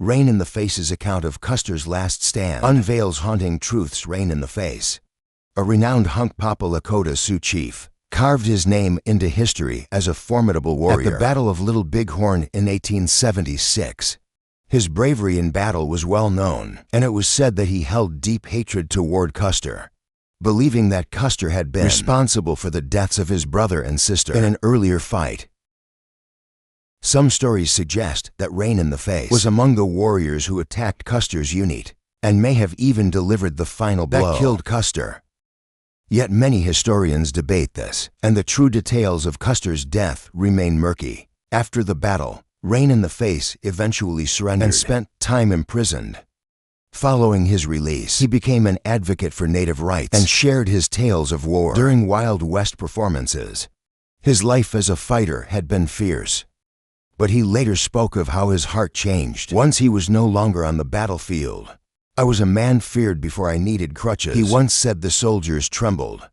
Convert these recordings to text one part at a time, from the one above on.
Rain in the Face's account of Custer's last stand unveils haunting truths. Rain in the Face, a renowned Hunkpapa Lakota Sioux chief, carved his name into history as a formidable warrior. At the Battle of Little Bighorn in 1876, his bravery in battle was well known, and it was said that he held deep hatred toward Custer, believing that Custer had been responsible for the deaths of his brother and sister in an earlier fight. Some stories suggest that Rain in the Face was among the warriors who attacked Custer's unit, and may have even delivered the final blow that killed Custer. Yet many historians debate this, and the true details of Custer's death remain murky. After the battle, Rain in the Face eventually surrendered and spent time imprisoned. Following his release, he became an advocate for Native rights and shared his tales of war during Wild West performances. His life as a fighter had been fierce, but he later spoke of how his heart changed once he was no longer on the battlefield. "I was a man feared before I needed crutches," he once said. The soldiers trembled,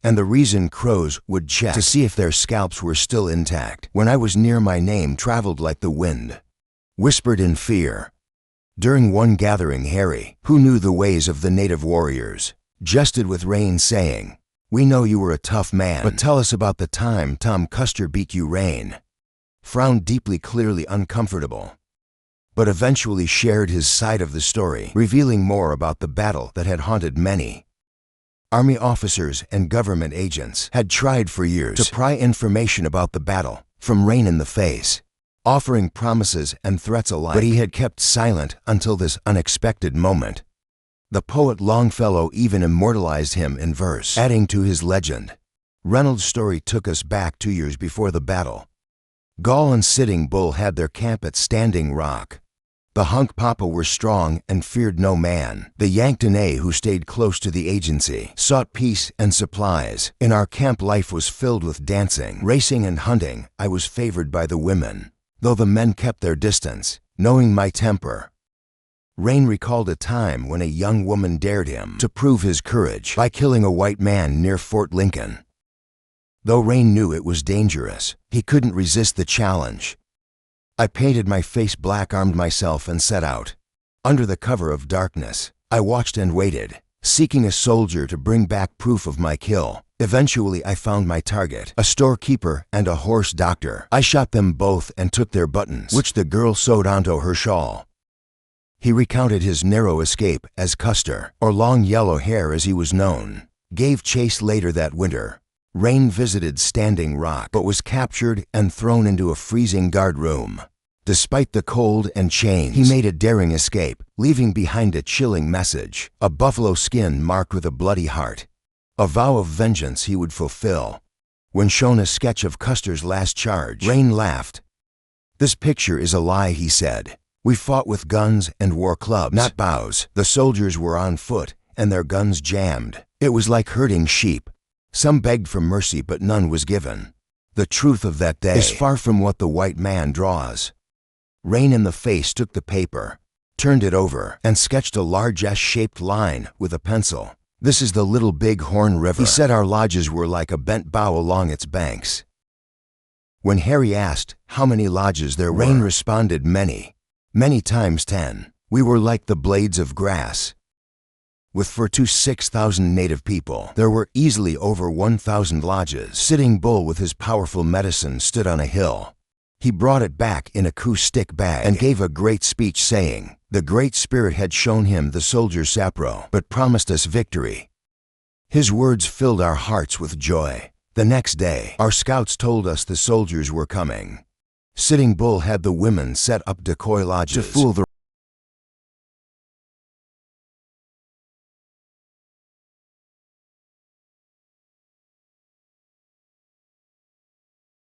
and the reason crows would check to see if their scalps were still intact. "When I was near, my name traveled like the wind, whispered in fear." During one gathering, Harry, who knew the ways of the Native warriors, jested with Rain, saying, "We know you were a tough man, but tell us about the time Tom Custer beat you." Rain frowned deeply, clearly uncomfortable, but eventually shared his side of the story, revealing more about the battle that had haunted many. Army officers and government agents had tried for years to pry information about the battle from Rain in the Face, offering promises and threats alike, but he had kept silent until this unexpected moment. The poet Longfellow even immortalized him in verse, adding to his legend. Reynolds' story took us back 2 years before the battle. Gall and Sitting Bull had their camp at Standing Rock. The Hunkpapa were strong and feared no man. The Yanktonais, who stayed close to the agency, sought peace and supplies. In our camp, life was filled with dancing, racing, and hunting. I was favored by the women, though the men kept their distance, knowing my temper. Rain recalled a time when a young woman dared him to prove his courage by killing a white man near Fort Lincoln. Though Rain knew it was dangerous, he couldn't resist the challenge. "I painted my face black, armed myself, and set out. Under the cover of darkness, I watched and waited, seeking a soldier to bring back proof of my kill. Eventually, I found my target, a storekeeper and a horse doctor. I shot them both and took their buttons, which the girl sewed onto her shawl." He recounted his narrow escape as Custer, or Long Yellow Hair as he was known, gave chase later that winter. Rain visited Standing Rock, but was captured and thrown into a freezing guard room. Despite the cold and chains, he made a daring escape, leaving behind a chilling message, a buffalo skin marked with a bloody heart, a vow of vengeance he would fulfill. When shown a sketch of Custer's last charge, Rain laughed. "This picture is a lie," he said. "We fought with guns and wore clubs, not bows. The soldiers were on foot, and their guns jammed. It was like herding sheep. Some begged for mercy, but none was given." The truth of that day is far from what the white man draws. Rain in the Face took the paper, turned it over, and sketched a large S-shaped line with a pencil. "This is the Little Bighorn River," he said. "Our lodges were like a bent bow along its banks." When Harry asked how many lodges there were, Rain responded, "Many, many times 10. We were like the blades of grass." With for 6,000 Native people, there were easily over 1,000 lodges. Sitting Bull, with his powerful medicine, stood on a hill. He brought it back in a coup stick bag and gave a great speech, saying, "The Great Spirit had shown him the soldier's sapro, but promised us victory." His words filled our hearts with joy. The next day, our scouts told us the soldiers were coming. Sitting Bull had the women set up decoy lodges to fool the